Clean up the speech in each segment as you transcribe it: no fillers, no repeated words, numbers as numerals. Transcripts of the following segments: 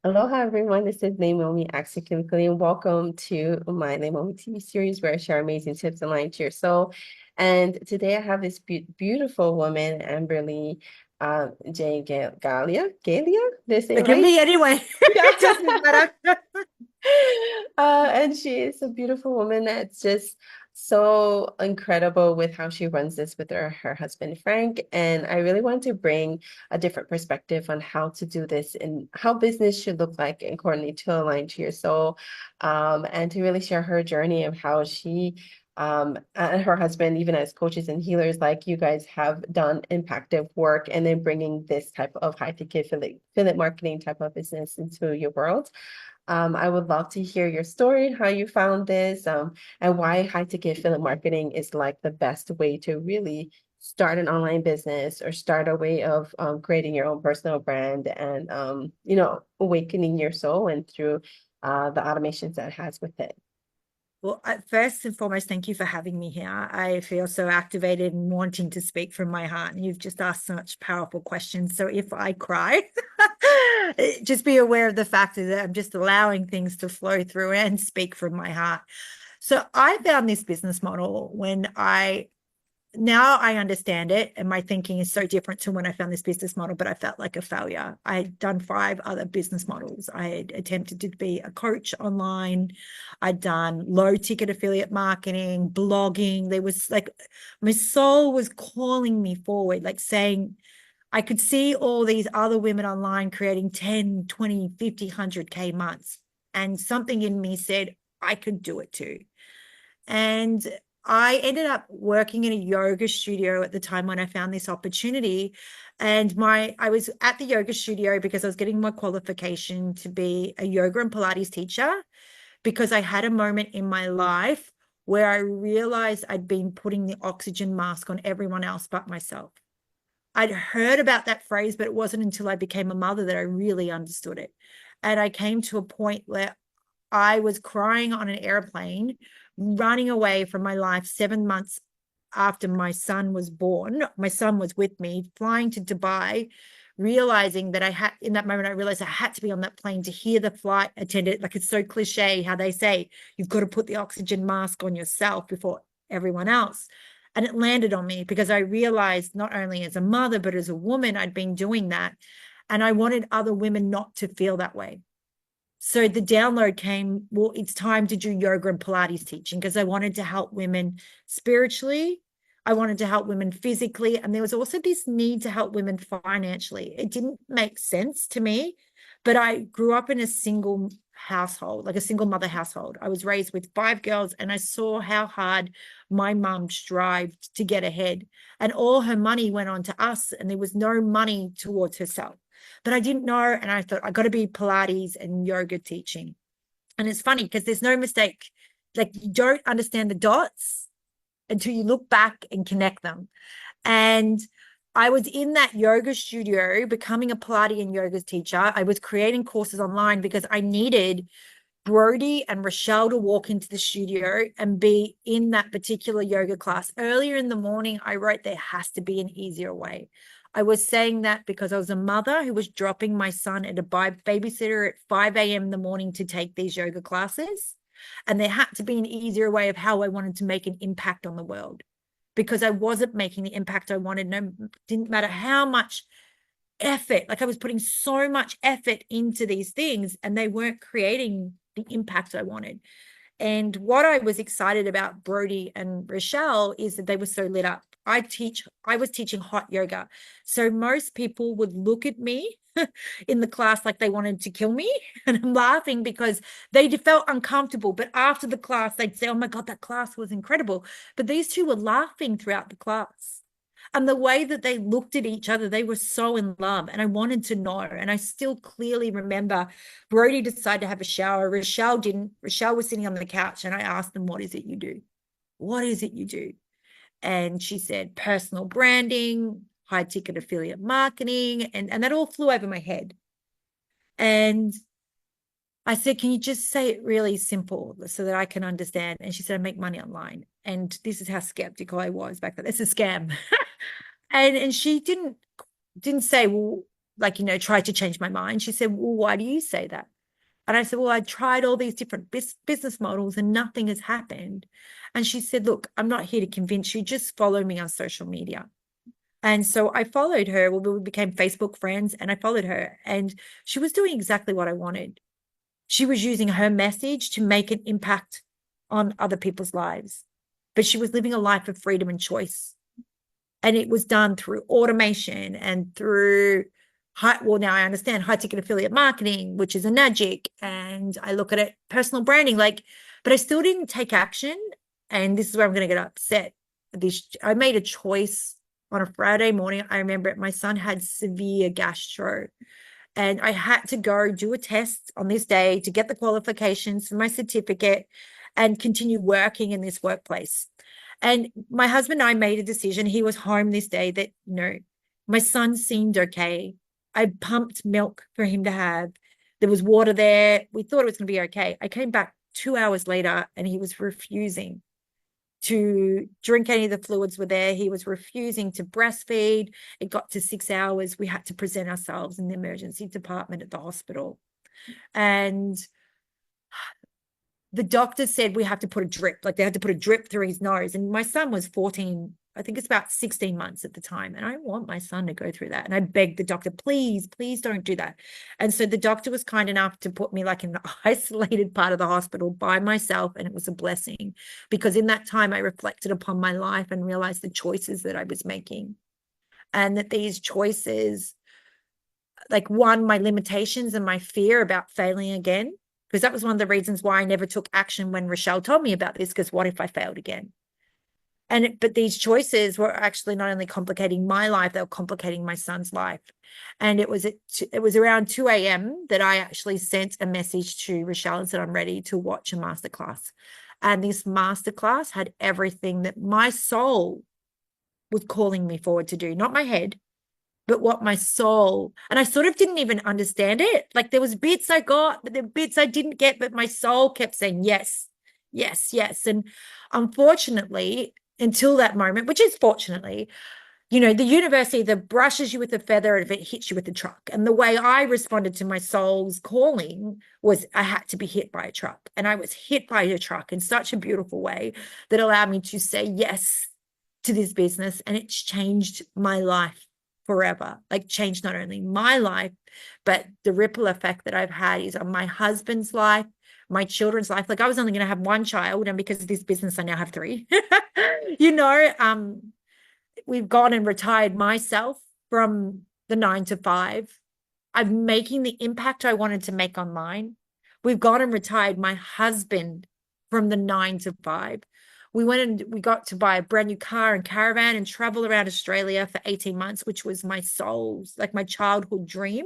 Aloha everyone, this is Leimomitv, and welcome to my Leimomitv series where I share amazing tips aligned to your soul. And today I have this beautiful woman, Amber Lee Galea. Galea? Did I say it It can right? be anyway. Yeah. It doesn't matter. And she is a beautiful woman that's just so incredible with how she runs this with her husband, Frank. And I really want to bring a different perspective on how to do this and how business should look like accordingly to align to your soul. And to really share her journey of how she and her husband, even as coaches and healers, like you guys have done impactive work and then bringing this type of high ticket affiliate marketing type of business into your world. I would love to hear your story, how you found this, and why high ticket affiliate marketing is like the best way to really start an online business or start a way of creating your own personal brand and awakening your soul and through the automations that it has with it. Well, first and foremost, thank you for having me here. I feel so activated and wanting to speak from my heart. And you've just asked such powerful questions. So if I cry, just be aware of the fact that I'm just allowing things to flow through and speak from my heart. So I found this business model when I now I understand it, and my thinking is so different to when I found this business model, but I felt like a failure. I had done 5 other business models. I had attempted to be a coach online. I'd done low ticket affiliate marketing, blogging. There was like my soul was calling me forward, like saying I could see all these other women online creating 10, 20, 50, 100K months. And something in me said, I could do it too. And I ended up working in a yoga studio at the time when I found this opportunity. And I was at the yoga studio because I was getting my qualification to be a yoga and Pilates teacher, because I had a moment in my life where I realized I'd been putting the oxygen mask on everyone else but myself. I'd heard about that phrase, but it wasn't until I became a mother that I really understood it. And I came to a point where I was crying on an airplane, running away from my life 7 months after my son was born. My son was with me, flying to Dubai, realizing that in that moment, I realized I had to be on that plane to hear the flight attendant. Like, it's so cliche how they say, you've got to put the oxygen mask on yourself before everyone else. And it landed on me because I realized, not only as a mother, but as a woman, I'd been doing that. And I wanted other women not to feel that way. So the download came, well, it's time to do yoga and Pilates teaching, because I wanted to help women spiritually. I wanted to help women physically. And there was also this need to help women financially. It didn't make sense to me, but I grew up in a single household, like a single mother household. I was raised with 5 girls, and I saw how hard my mum strived to get ahead. And all her money went on to us, and there was no money towards herself. But I didn't know. And I thought, I got to be Pilates and yoga teaching. And it's funny because there's no mistake. Like, you don't understand the dots until you look back and connect them. And I was in that yoga studio becoming a Pilates and yoga teacher. I was creating courses online because I needed Brody and Rochelle to walk into the studio and be in that particular yoga class. Earlier in the morning, I wrote, there has to be an easier way. I was saying that because I was a mother who was dropping my son at a babysitter at 5 a.m. in the morning to take these yoga classes. And there had to be an easier way of how I wanted to make an impact on the world, because I wasn't making the impact I wanted. No, didn't matter how much effort, like I was putting so much effort into these things, and they weren't creating the impact I wanted. And what I was excited about Brody and Rochelle is that they were so lit up. I was teaching hot yoga. So most people would look at me in the class like they wanted to kill me. And I'm laughing because they felt uncomfortable. But after the class, they'd say, oh my God, that class was incredible. But these two were laughing throughout the class. And the way that they looked at each other, they were so in love. And I wanted to know. And I still clearly remember Brody decided to have a shower. Rochelle didn't. Rochelle was sitting on the couch, and I asked them, what is it you do? What is it you do? And she said, personal branding, high ticket affiliate marketing. And that all flew over my head. And I said, can you just say it really simple so that I can understand? And she said, I make money online. And this is how skeptical I was back then. It's a scam. And she didn't say, well, like, tried to change my mind. She said, well, why do you say that? And I said, well, I tried all these different business models and nothing has happened. And she said, look, I'm not here to convince you. Just follow me on social media. And so I followed her. Well, we became Facebook friends and I followed her. And she was doing exactly what I wanted. She was using her message to make an impact on other people's lives. But she was living a life of freedom and choice. And it was done through automation and through well, now I understand high ticket affiliate marketing, which is a magic. And I look at it, personal branding, like, but I still didn't take action. And this is where I'm going to get upset. I made a choice on a Friday morning. I remember it. My son had severe gastro. And I had to go do a test on this day to get the qualifications for my certificate and continue working in this workplace. And my husband and I made a decision. He was home this day that no, my son seemed okay. I pumped milk for him to have. There was water there. We thought it was going to be okay. I came back 2 hours later and he was refusing to drink any of the fluids were there. He was refusing to breastfeed. It got to 6 hours. We had to present ourselves in the emergency department at the hospital. And the doctor said we have to put a drip, like they had to put a drip through his nose. And my son was 14, I think it's about 16 months at the time. And I want my son to go through that. And I begged the doctor, please, please don't do that. And so the doctor was kind enough to put me like in an isolated part of the hospital by myself. And it was a blessing because in that time I reflected upon my life and realized the choices that I was making. And that these choices, like one, my limitations and my fear about failing again, because that was one of the reasons why I never took action when Rochelle told me about this, because what if I failed again? But these choices were actually not only complicating my life, they were complicating my son's life. And it was around 2 a.m. that I actually sent a message to Rochelle and said, I'm ready to watch a masterclass. And this masterclass had everything that my soul was calling me forward to do, not my head, but what my soul, and I sort of didn't even understand it. Like there was bits I got, but there were bits I didn't get, but my soul kept saying, yes, yes, yes. And unfortunately, until that moment, which is fortunately, the universe either brushes you with a feather or if it hits you with a truck. And the way I responded to my soul's calling was I had to be hit by a truck. And I was hit by a truck in such a beautiful way that allowed me to say yes to this business. And it's changed my life forever, like changed not only my life, but the ripple effect that I've had is on my husband's life, my children's life. Like I was only going to have one child, and because of this business, I now have three. We've gone and retired myself from the 9 to 5. I'm making the impact I wanted to make online. We've gone and retired my husband from the 9 to 5. We went and we got to buy a brand new car and caravan and travel around Australia for 18 months, which was my soul's, like my childhood dream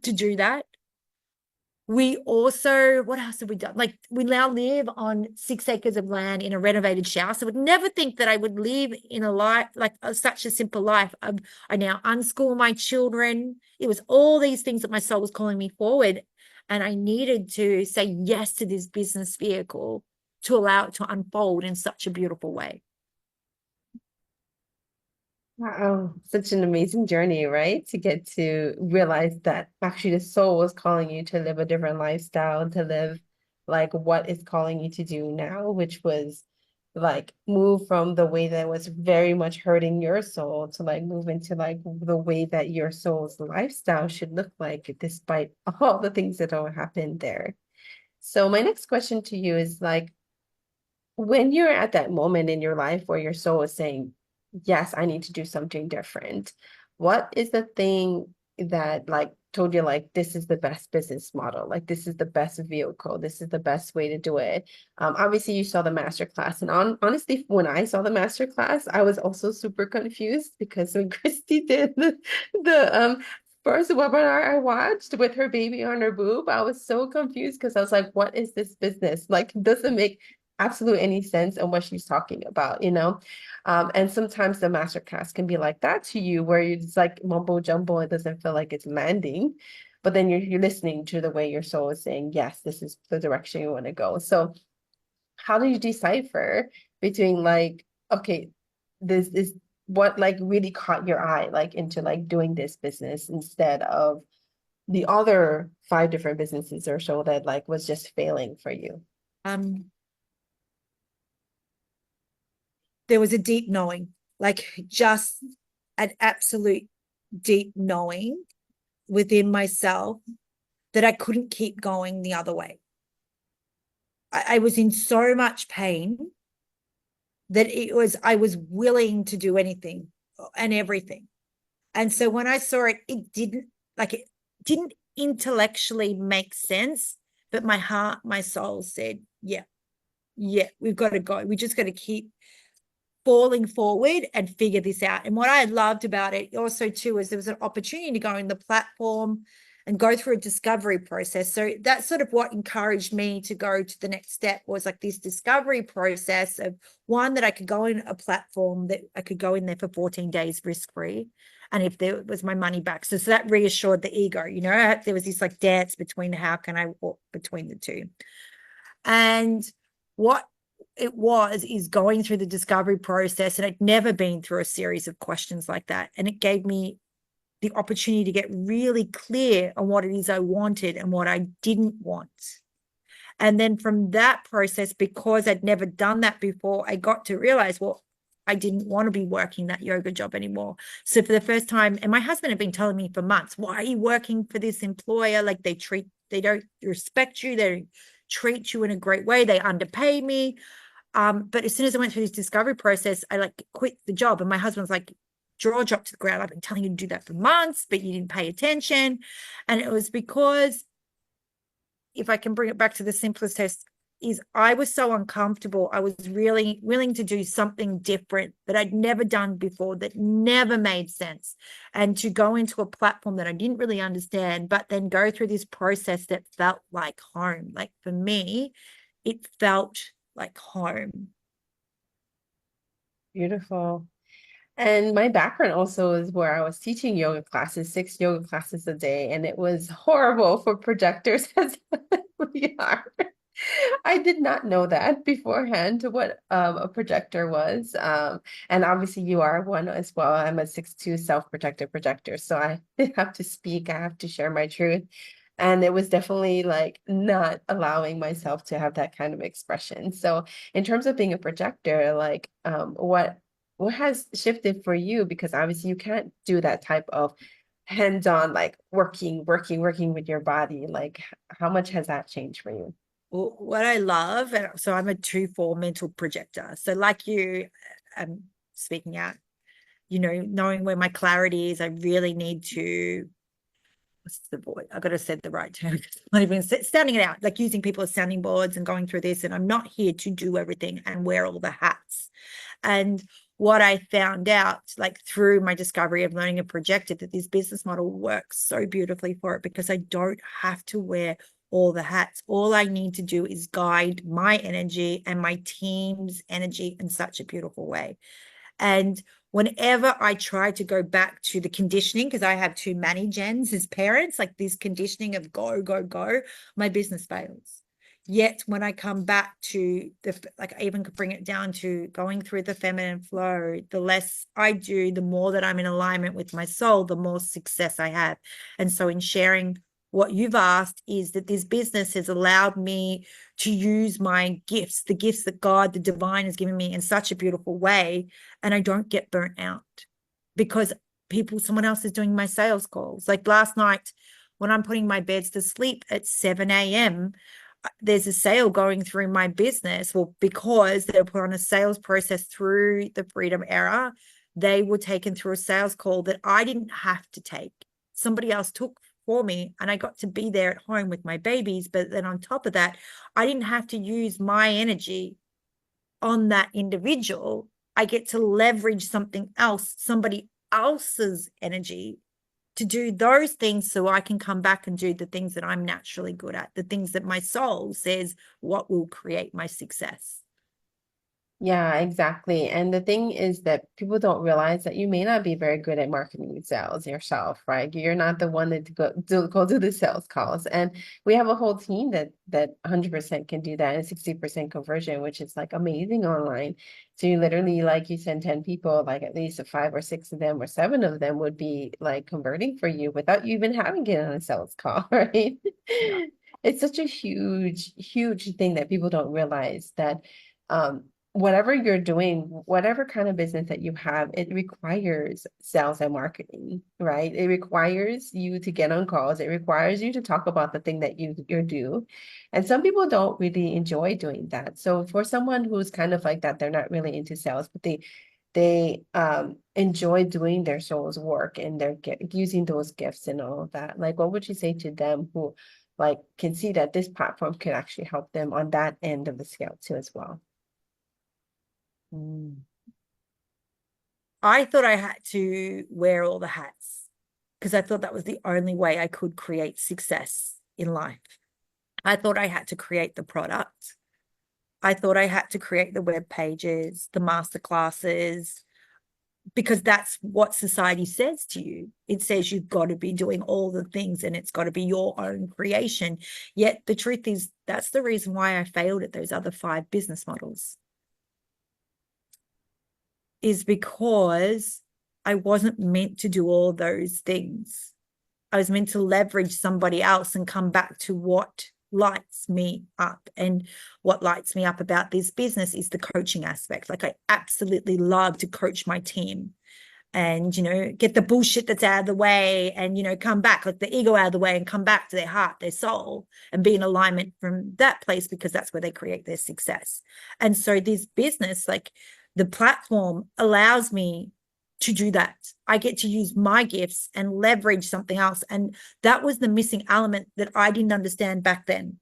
to do that. We also, what else have we done? Like we now live on 6 acres of land in a renovated house. I would never think that I would live in a life like such a simple life. I now unschool my children. It was all these things that my soul was calling me forward. And I needed to say yes to this business vehicle to allow it to unfold in such a beautiful way. Wow, such an amazing journey, right? To get to realize that actually the soul was calling you to live a different lifestyle, to live like what is calling you to do now, which was like move from the way that was very much hurting your soul to like move into like the way that your soul's lifestyle should look like, despite all the things that don't happen there. So my next question to you is like, when you're at that moment in your life where your soul is saying, yes, I need to do something different, what is the thing that like told you like this is the best business model, like this is the best vehicle, this is the best way to do it? Obviously you saw the master class, and honestly, when I saw the master class, I was also super confused because when Christy did the first webinar I watched with her baby on her boob, I was so confused because I was like, what is this business? Like, doesn't make absolute any sense on what she's talking about, you know? And sometimes the masterclass can be like that to you, where you're just like mumbo jumbo, it doesn't feel like it's landing. But then you're listening to the way your soul is saying, yes, this is the direction you want to go. So how do you decipher between like, okay, this is what like really caught your eye like into like doing this business instead of the other five different businesses or so that like was just failing for you? Um, there was a deep knowing, like just an absolute deep knowing within myself that I couldn't keep going the other way. I was in so much pain that I was willing to do anything and everything. And so when I saw it, it didn't intellectually make sense, but my heart, my soul said, yeah, yeah, we've got to go. We just got to keep falling forward and figure this out. And what I loved about it also too is there was an opportunity to go in the platform and go through a discovery process. So that's sort of what encouraged me to go to the next step, was like this discovery process of one, that I could go in a platform that I could go in there for 14 days risk-free. And if there was my money back. So that reassured the ego, you know, there was this like dance between how can I walk between the two. And what it was is going through the discovery process, and I'd never been through a series of questions like that. And it gave me the opportunity to get really clear on what it is I wanted and what I didn't want. And then from that process, because I'd never done that before, I got to realize, well, I didn't want to be working that yoga job anymore. So for the first time, and my husband had been telling me for months, why are you working for this employer? Like they don't respect you. They don't treat you in a great way. They underpay me. But as soon as I went through this discovery process, I like quit the job. And my husband's like, jaw dropped to the ground. I've been telling you to do that for months, but you didn't pay attention. And it was because, if I can bring it back to the simplest test, is I was so uncomfortable. I was really willing to do something different that I'd never done before, that never made sense. And to go into a platform that I didn't really understand, but then go through this process that felt like home. Like for me, it felt like home. Beautiful. And my background also is where I was teaching yoga classes, 6 yoga classes a day, and it was horrible for projectors as we are. I did not know that beforehand what a projector was. And obviously you are one as well. I'm a 6'2" self-protected projector. So I have to speak, I have to share my truth. And it was definitely like not allowing myself to have that kind of expression. So in terms of being a projector, like what has shifted for you? Because obviously you can't do that type of hands-on, like working with your body. Like how much has that changed for you? Well, what I love, and so I'm a 2/4 mental projector. So like you, speaking out, you know, knowing where my clarity is, I really need to, what's the word? I got to say the right term. I'm not even sounding it out, like using people as sounding boards and going through this. And I'm not here to do everything and wear all the hats. And what I found out, like through my discovery of learning a projector, that this business model works so beautifully for it, because I don't have to wear all the hats. All I need to do is guide my energy and my team's energy in such a beautiful way. And whenever I try to go back to the conditioning, because I have two Manny gens as parents, like this conditioning of go, go, go, my business fails. Yet when I come back to like I even could bring it down to going through the feminine flow, the less I do, the more that I'm in alignment with my soul, the more success I have. And so in sharing what you've asked, is that this business has allowed me to use my gifts, the gifts that God, the divine, has given me in such a beautiful way. And I don't get burnt out because someone else is doing my sales calls. Like last night, when I'm putting my beds to sleep at 7 a.m., there's a sale going through my business. Well, because they were put on a sales process through the Freedom Era, they were taken through a sales call that I didn't have to take. Somebody else took for me, and I got to be there at home with my babies. But then on top of that, I didn't have to use my energy on that individual. I get to leverage something else, somebody else's energy, to do those things, so I can come back and do the things that I'm naturally good at, the things that my soul says what will create my success. Yeah, exactly. And the thing is that people don't realize that you may not be very good at marketing and sales yourself, right? You're not the one that go do the sales calls. And we have a whole team that 100% can do that and 60% conversion, which is like amazing online. So you literally, like you send 10 people, like at least five or six of them or seven of them would be like converting for you without you even having to get on a sales call, right? Yeah. It's such a huge, huge thing that people don't realize that um whatever you're doing, whatever kind of business that you have, it requires sales and marketing, right? It requires you to get on calls. It requires you to talk about the thing that you do. And some people don't really enjoy doing that. So for someone who's kind of like that, they're not really into sales, but they enjoy doing their soul's work and they're using those gifts and all of that. Like, what would you say to them who like can see that this platform could actually help them on that end of the scale too as well? Mm. I thought I had to wear all the hats because I thought that was the only way I could create success in life. I thought I had to create the product. I thought I had to create the web pages, the master classes, because that's what society says to you. It says you've got to be doing all the things and it's got to be your own creation. Yet the truth is, that's the reason why I failed at those other 5 business models, is because I wasn't meant to do all those things. I was meant to leverage somebody else and come back to what lights me up. And what lights me up about this business is the coaching aspect. Like, I absolutely love to coach my team and, get the bullshit that's out of the way and, come back, like the ego out of the way and come back to their heart, their soul, and be in alignment from that place, because that's where they create their success. And so this business, like, the platform allows me to do that. I get to use my gifts and leverage something else. And that was the missing element that I didn't understand back then,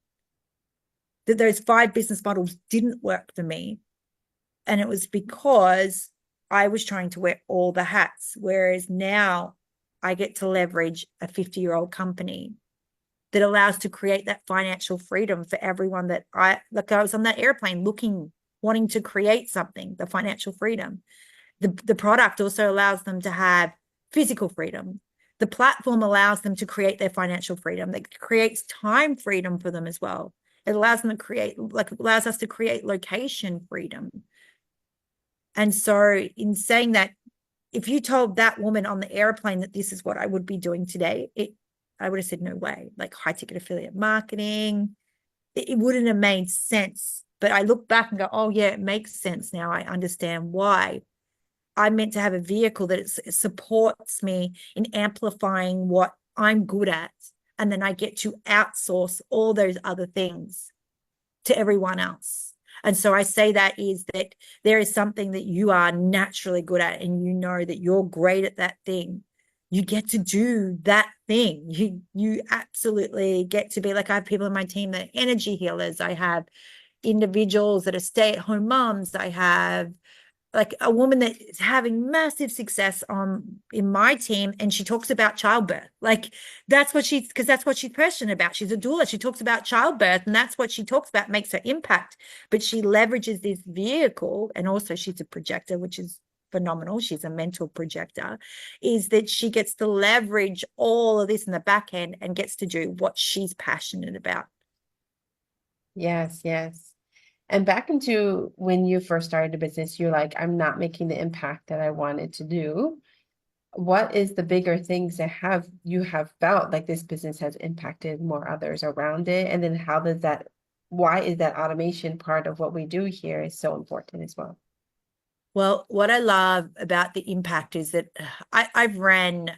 that those 5 business models didn't work for me. And it was because I was trying to wear all the hats. Whereas now I get to leverage a 50-year-old company that allows to create that financial freedom for everyone. That I was on that airplane wanting to create something, the financial freedom. The product also allows them to have physical freedom. The platform allows them to create their financial freedom. It creates time freedom for them as well. It allows them to create, allows us to create location freedom. And so in saying that, if you told that woman on the airplane that this is what I would be doing today, I would have said, no way. Like, high ticket affiliate marketing, it wouldn't have made sense. But I look back and go, oh yeah, it makes sense now. I understand why. I'm meant to have a vehicle that it supports me in amplifying what I'm good at. And then I get to outsource all those other things to everyone else. And so I say that is that there is something that you are naturally good at and you know that you're great at that thing. You get to do that thing. You absolutely get to be like, I have people in my team that are energy healers. I have individuals that are stay-at-home moms. I have like a woman that is having massive success in my team, and she talks about childbirth. Like, that's what because that's what she's passionate about. She's a doula. She talks about childbirth, and that's what she talks about, makes her impact. But she leverages this vehicle, and also she's a projector, which is phenomenal. She's a mental projector, is that she gets to leverage all of this in the back end and gets to do what she's passionate about. Yes, yes. And back into when you first started the business, you're like, I'm not making the impact that I wanted to do. What is the bigger things that you have felt like this business has impacted more others around it? And then why is that automation part of what we do here is so important as well? Well, what I love about the impact is that I've ran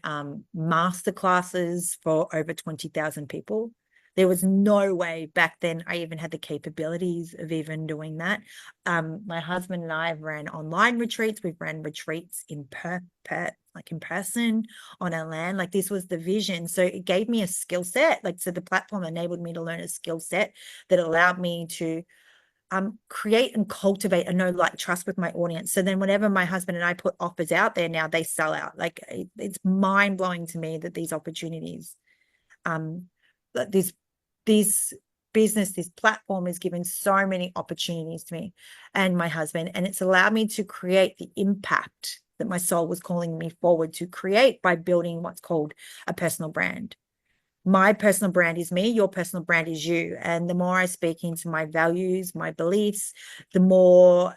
master classes for over 20,000 people. There was no way back then I even had the capabilities of even doing that. My husband and I have ran online retreats. We've ran retreats in person on our land. Like, this was the vision. So it gave me a skill set. Like, so the platform enabled me to learn a skill set that allowed me to create and cultivate a know, like, trust with my audience. So then whenever my husband and I put offers out there now, they sell out. Like, it's mind blowing to me that these opportunities, that these business, this platform has given so many opportunities to me and my husband, and it's allowed me to create the impact that my soul was calling me forward to create by building what's called a personal brand. My personal brand is me, your personal brand is you. And the more I speak into my values, my beliefs, the more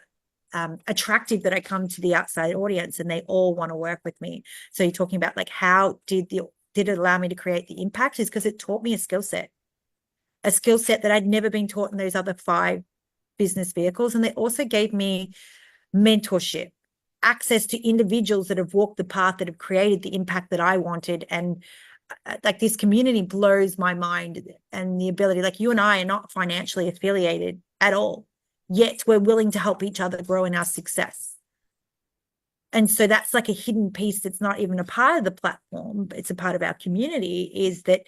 attractive that I come to the outside audience, and they all want to work with me. So you're talking about like, how did it allow me to create the impact? Is because it taught me a skill set that I'd never been taught in those other 5 business vehicles. And they also gave me mentorship, access to individuals that have walked the path, that have created the impact that I wanted. And like, this community blows my mind, and the ability, like, you and I are not financially affiliated at all, yet we're willing to help each other grow in our success. And so that's like a hidden piece that's not even a part of the platform, but it's a part of our community, is that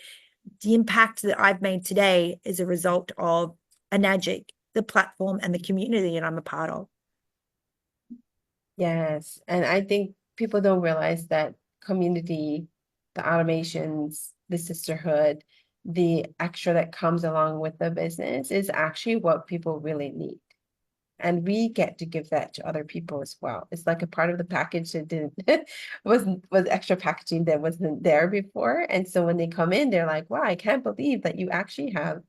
the impact that I've made today is a result of Anagic, the platform, and the community that I'm a part of. Yes. And I think people don't realize that community, the automations, the sisterhood, the extra that comes along with the business is actually what people really need. And we get to give that to other people as well. It's like a part of the package that didn't was extra packaging that wasn't there before. And so when they come in, they're like, wow, I can't believe that you actually have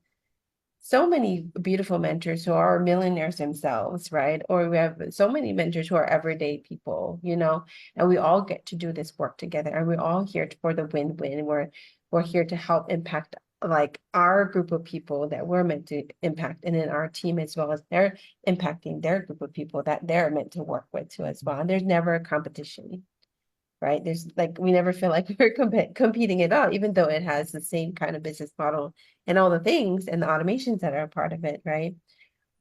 so many beautiful mentors who are millionaires themselves, right? Or we have so many mentors who are everyday people, and we all get to do this work together, and we're all here for the win-win. We're here to help impact like our group of people that we're meant to impact, and then our team, as well as they're impacting their group of people that they're meant to work with too as well. And there's never a competition, right? There's like, we never feel like we're competing at all, even though it has the same kind of business model and all the things and the automations that are a part of it, right?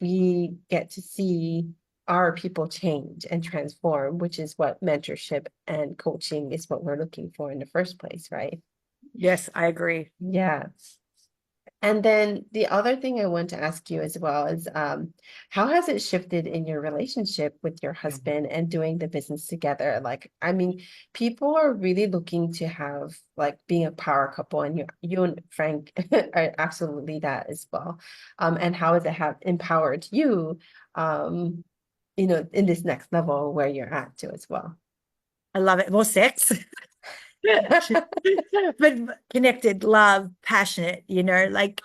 We get to see our people change and transform, which is what mentorship and coaching is, what we're looking for in the first place, right? Yes, I agree. Yeah. And then the other thing I want to ask you as well is, how has it shifted in your relationship with your husband and doing the business together? Like, I mean, people are really looking to have like being a power couple, and you and Frank are absolutely that as well. And how has it have empowered you, in this next level where you're at too as well? I love it. More sex. But connected, love, passionate, like,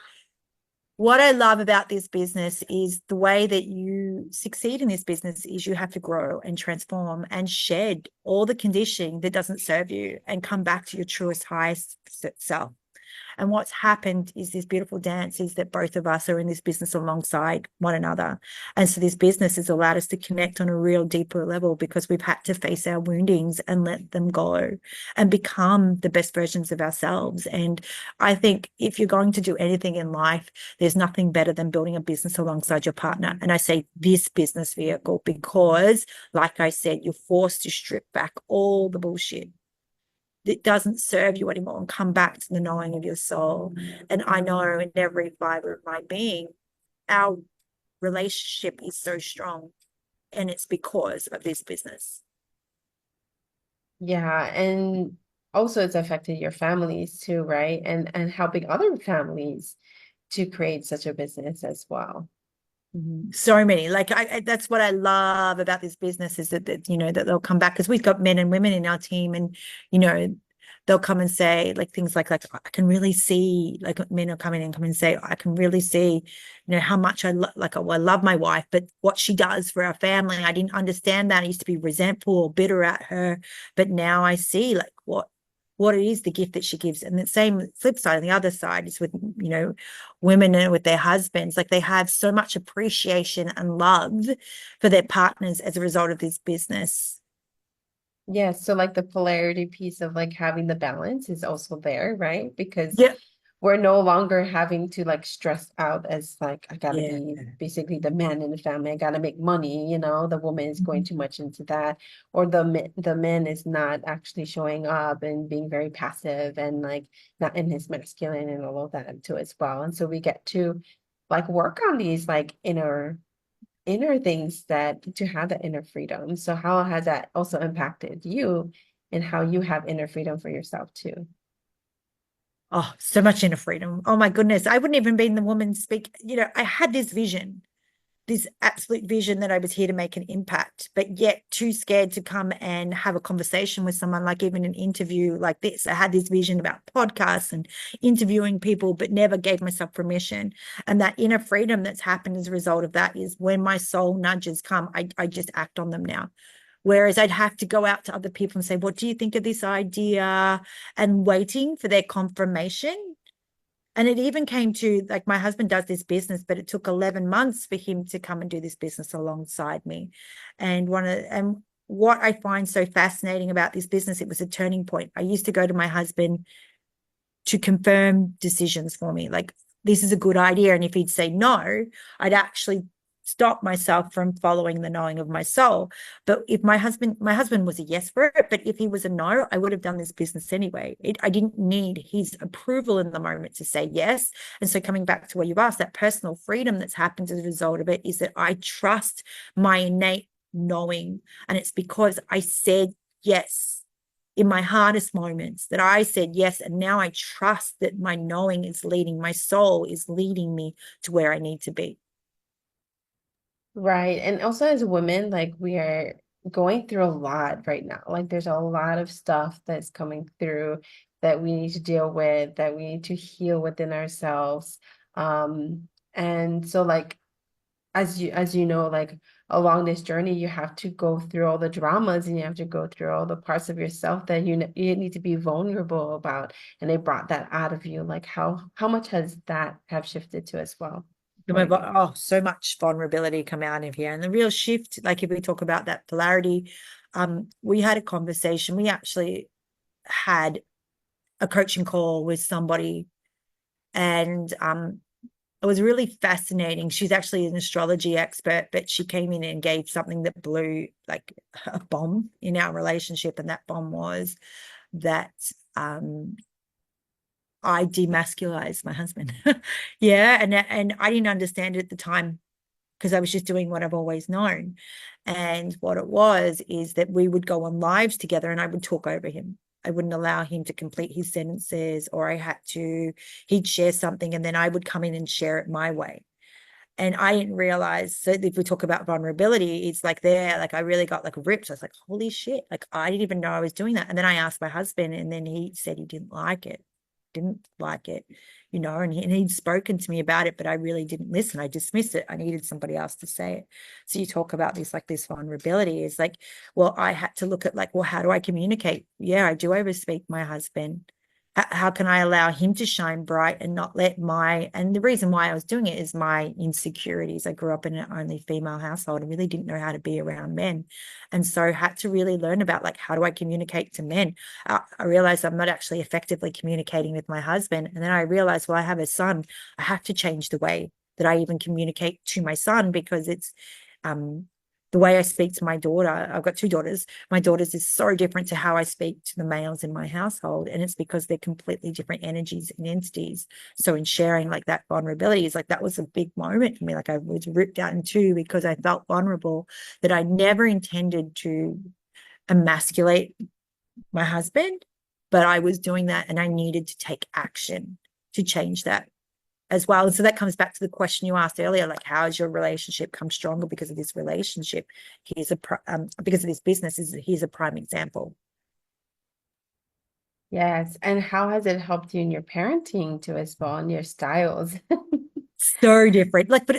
what I love about this business is the way that you succeed in this business is you have to grow and transform and shed all the conditioning that doesn't serve you and come back to your truest, highest self. And what's happened is this beautiful dance is that both of us are in this business alongside one another. And so this business has allowed us to connect on a real deeper level, because we've had to face our woundings and let them go and become the best versions of ourselves. And I think if you're going to do anything in life, there's nothing better than building a business alongside your partner. And I say this business vehicle because, like I said, you're forced to strip back all the bullshit that doesn't serve you anymore and come back to the knowing of your soul. And I know in every fiber of my being, our relationship is so strong, and it's because of this business. Yeah, and also it's affected your families too, right? And helping other families to create such a business as well. So many, like, that's what I love about this business, is that that they'll come back, because we've got men and women in our team, and they'll come and say like things like I can really see, like, men will come in and come and say, I can really see how much I love my wife, but what she does for our family, I didn't understand that. I used to be resentful or bitter at her, but now I see like what it is, the gift that she gives. And the same flip side, on the other side, is with women and with their husbands. Like, they have so much appreciation and love for their partners as a result of this business. Yeah, so like the polarity piece of like having the balance is also there, right? Because Yeah. we're no longer having to like stress out as like, I gotta Yeah. be basically the man in the family. I gotta make money, the woman is going Mhm. too much into that, or the man is not actually showing up and being very passive and like not in his masculine and all of that too as well. And so we get to like work on these like inner things that to have that inner freedom. So how has that also impacted you and how you have inner freedom for yourself too? Oh, so much inner freedom. Oh my goodness. I wouldn't even been the woman I had this vision, this absolute vision that I was here to make an impact, but yet too scared to come and have a conversation with someone, like even an interview like this. I had this vision about podcasts and interviewing people, but never gave myself permission. And that inner freedom that's happened as a result of that is when my soul nudges come, I just act on them now. Whereas I'd have to go out to other people and say, what do you think of this idea? And waiting for their confirmation. And it even came to, like, my husband does this business, but it took 11 months for him to come and do this business alongside me. And what I find so fascinating about this business, it was a turning point. I used to go to my husband to confirm decisions for me, like, this is a good idea. And if he'd say no, I'd actually stop myself from following the knowing of my soul. But if my husband was a yes for it, but if he was a no, I would have done this business anyway. I didn't need his approval in the moment to say yes. And so coming back to what you've asked, that personal freedom that's happened as a result of it is that I trust my innate knowing. And it's because I said yes in my hardest moments, that I said yes. And now I trust that my knowing is leading, my soul is leading me to where I need to be. Right. And also as women, like we are going through a lot right now. Like there's a lot of stuff that's coming through that we need to deal with, that we need to heal within ourselves. And so like as you know, like along this journey, you have to go through all the dramas and you have to go through all the parts of yourself that you need to be vulnerable about. And they brought that out of you. Like how much has that have shifted to as well for you? Oh, so much vulnerability come out of here. And the real shift, like if we talk about that polarity, we had a conversation. We actually had a coaching call with somebody, and it was really fascinating. She's actually an astrology expert, but she came in and gave something that blew like a bomb in our relationship. And that bomb was that um, I demasculized my husband. Yeah. And I didn't understand it at the time because I was just doing what I've always known. And what it was is that we would go on lives together and I would talk over him. I wouldn't allow him to complete his sentences, or he'd share something and then I would come in and share it my way. And I didn't realize. So if we talk about vulnerability, it's like I really got like ripped. I was like, holy shit. Like I didn't even know I was doing that. And then I asked my husband, and then he said he didn't like it, and he'd spoken to me about it, but I really didn't listen. I dismissed it. I needed somebody else to say it. So you talk about this vulnerability is like, well, I had to look at like, well, how do I communicate? Yeah, I do overspeak my husband. How can I allow him to shine bright and not let and the reason why I was doing it is my insecurities. I grew up in an only female household and really didn't know how to be around men. And so had to really learn about like, how do I communicate to men? I realized I'm not actually effectively communicating with my husband. And then I realized, well, I have a son. I have to change the way that I even communicate to my son, because it's um, the way I speak to my daughter. I've got two daughters. My daughters is so different to how I speak to the males in my household. And it's because they're completely different energies and entities. So in sharing like that vulnerability is like, that was a big moment for me. Like I was ripped out in two because I felt vulnerable, that I never intended to emasculate my husband, but I was doing that and I needed to take action to change that as well. And so that comes back to the question you asked earlier, like, how has your relationship come stronger because of this relationship? Because of this business, here's a prime example. Yes. And how has it helped you in your parenting too as well and your styles? So different. Like, but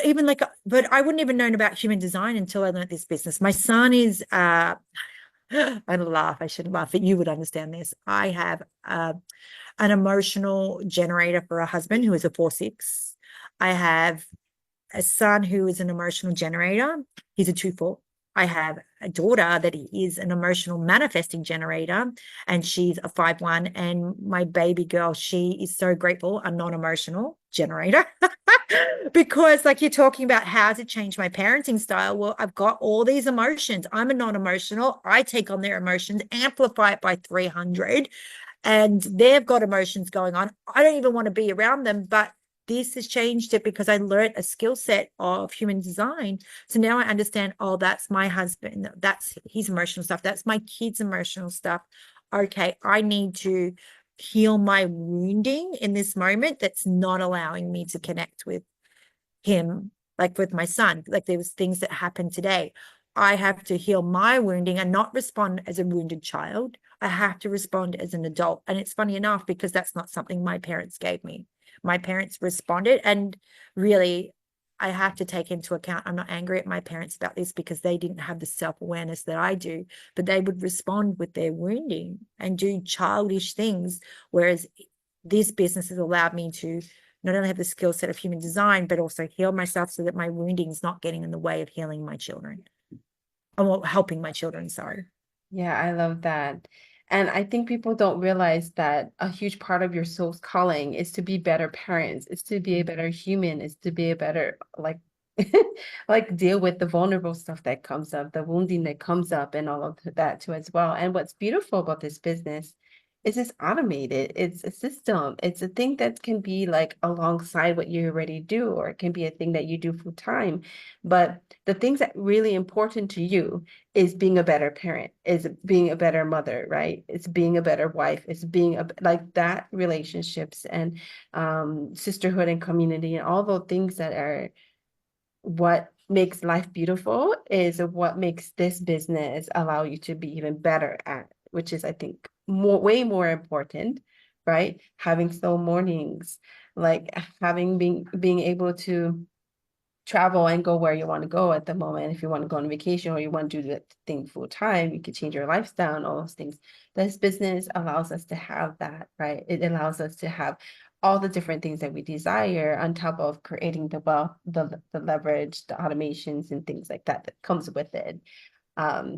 I wouldn't even known about human design until I learned this business. My son is I laugh, I shouldn't laugh, but you would understand this. I have an emotional generator for a husband who is a 4/6. I have a son who is an emotional generator. He's a 2/4. I have a daughter that is an emotional manifesting generator, and she's a 5/1. And my baby girl, she is so grateful, a non-emotional generator. Because like you're talking about how to change my parenting style. Well, I've got all these emotions. I'm a non-emotional. I take on their emotions, amplify it by 300, and they've got emotions going on. I don't even want to be around them, but this has changed it because I learned a skill set of human design. So now I understand, oh, that's my husband. That's his emotional stuff. That's my kids' emotional stuff. Okay, I need to heal my wounding in this moment that's not allowing me to connect with him, like with my son. Like there was things that happened today. I have to heal my wounding and not respond as a wounded child. I have to respond as an adult. And it's funny enough because that's not something my parents gave me. My parents responded, and really, I have to take into account, I'm not angry at my parents about this because they didn't have the self-awareness that I do, but they would respond with their wounding and do childish things. Whereas this business has allowed me to not only have the skill set of human design, but also heal myself so that my wounding is not getting in the way of healing my children, or helping my children, sorry. Yeah, I love that. And I think people don't realize that a huge part of your soul's calling is to be better parents, is to be a better human, is to be a better like like deal with the vulnerable stuff that comes up, the wounding that comes up and all of that too as well. And what's beautiful about this business is it's automated. It's a system. It's a thing that can be like alongside what you already do, or it can be a thing that you do full time. But the things that really important to you is being a better parent, is being a better mother, right? It's being a better wife, it's being a like that relationships and sisterhood and community and all those things that are what makes life beautiful is what makes this business allow you to be even better at, which is I think more way more important, right? Having slow mornings, like having being able to travel and go where you want to go at the moment. If you want to go on vacation or you want to do that thing full time, you could change your lifestyle and all those things. This business allows us to have that, right? It allows us to have all the different things that we desire on top of creating the wealth, the leverage, the automations and things like that that comes with it.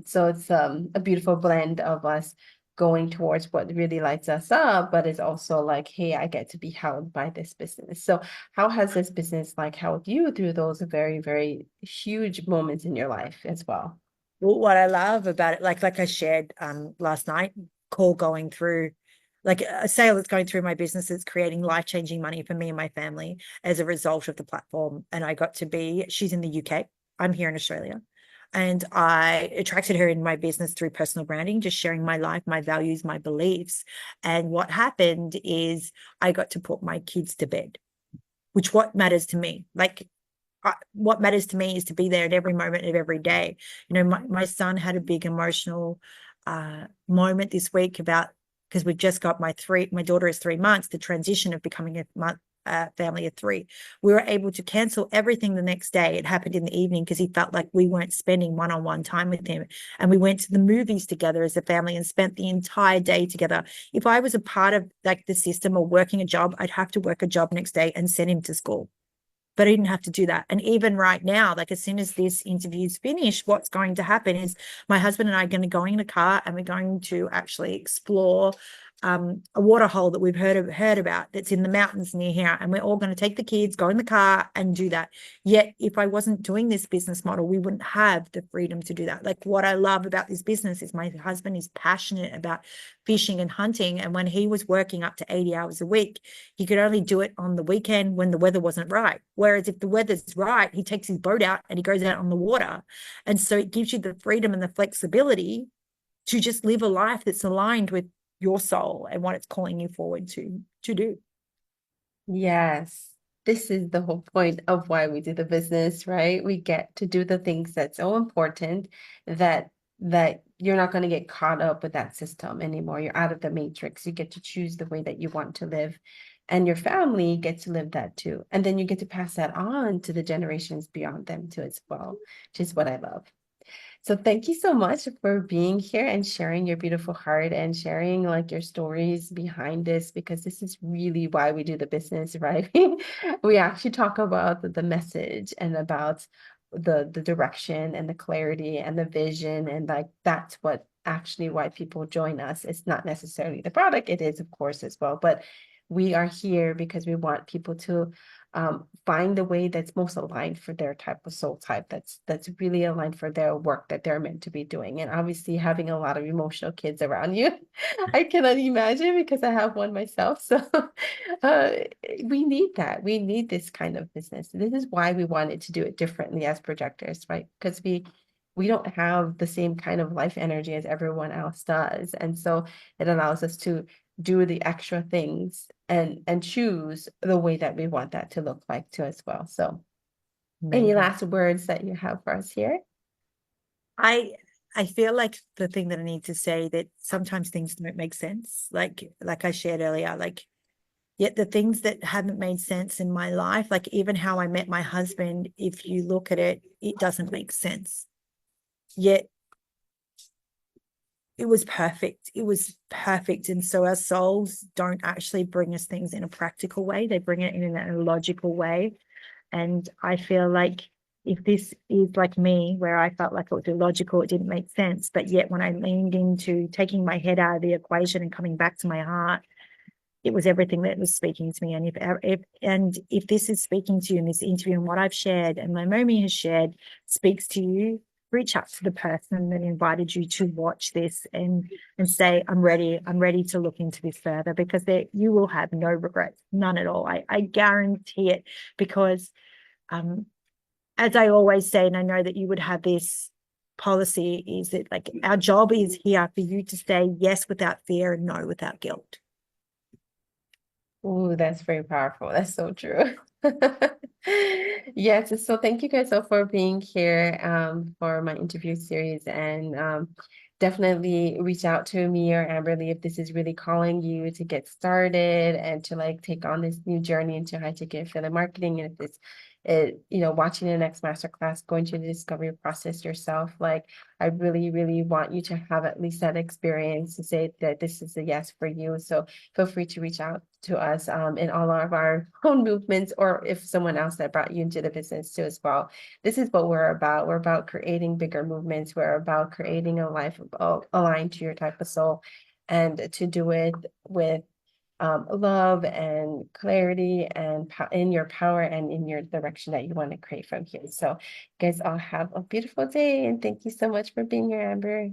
So it's a beautiful blend of us going towards what really lights us up, but it's also like, hey, I get to be held by this business. So how has this business like held you through those very, very huge moments in your life as well? Well, what I love about it, like I shared last night, call going through, like a sale that's going through my business, is creating life-changing money for me and my family as a result of the platform. And I got to be, she's in the UK, I'm here in Australia. And I attracted her in my business through personal branding, just sharing my life, my values, my beliefs. And what happened is I got to put my kids to bed, which what matters to me. Like what matters to me is to be there at every moment of every day. You know, my son had a big emotional moment this week about, because we've just got my daughter is 3 months, the transition of becoming a family of three. We were able to cancel everything the next day. It happened in the evening because he felt like we weren't spending one-on-one time with him. And we went to the movies together as a family and spent the entire day together. If I was a part of like the system or working a job, I'd have to work a job next day and send him to school, but I didn't have to do that. And even right now, like as soon as this interview's finished, what's going to happen is my husband and I are going to go in a car and we're going to actually explore a water hole that we've heard about that's in the mountains near here. And we're all going to take the kids, go in the car and do that. Yet, if I wasn't doing this business model, we wouldn't have the freedom to do that. Like what I love about this business is my husband is passionate about fishing and hunting. And when he was working up to 80 hours a week, he could only do it on the weekend when the weather wasn't right. Whereas if the weather's right, he takes his boat out and he goes out on the water. And so it gives you the freedom and the flexibility to just live a life that's aligned with your soul and what it's calling you forward to do. Yes, this is the whole point of why we do the business, right? We get to do the things that's so important that you're not going to get caught up with that system anymore. You're out of the matrix. You get to choose the way that you want to live, and your family gets to live that too. And then you get to pass that on to the generations beyond them too as well, which is what I love. So thank you so much for being here and sharing your beautiful heart and sharing like your stories behind this, because this is really why we do the business, right? We actually talk about the message and about the direction and the clarity and the vision, and like that's what actually why people join us. It's not necessarily the product, it is of course as well, but we are here because we want people to find the way that's most aligned for their type of soul type, that's really aligned for their work that they're meant to be doing. And obviously having a lot of emotional kids around you, I cannot imagine because I have one myself. So uh, we need that. We need this kind of business. This is why we wanted to do it differently as projectors, right? Because we don't have the same kind of life energy as everyone else does. And so it allows us to do the extra things and choose the way that we want that to look like too as well. So any Amazing. last words that you have for us here? I I feel like the thing that I need to say that sometimes things don't make sense. Like I shared earlier, like yet the things that haven't made sense in my life, like even how I met my husband, if you look at it, it doesn't make sense. Yet it was perfect. It was perfect. And so our souls don't actually bring us things in a practical way. They bring it in a logical way. And I feel like if this is like me, where I felt like it was illogical, it didn't make sense. But yet when I leaned into taking my head out of the equation and coming back to my heart, it was everything that was speaking to me. And if this is speaking to you in this interview and what I've shared and Leimomi has shared speaks to you, reach out to the person that invited you to watch this and say, I'm ready to look into this further, because you will have no regrets, none at all. I guarantee it, because as I always say, and I know that you would have this policy, is that like our job is here for you to say yes without fear and no without guilt. Ooh, that's very powerful. That's so true. Yes, so thank you guys all for being here for my interview series, and definitely reach out to me or Amberlee if this is really calling you to get started and to like take on this new journey into high ticket affiliate marketing. And if this watching the next masterclass, going through the discovery process yourself, like I really, really want you to have at least that experience to say that this is a yes for you. So feel free to reach out to us in all of our own movements, or if someone else that brought you into the business too as well. This is what we're about. We're about creating bigger movements. We're about creating a life aligned to your type of soul, and to do it with love and clarity and in your power and in your direction that you want to create from here. So you guys all have a beautiful day, and thank you so much for being here, Amber.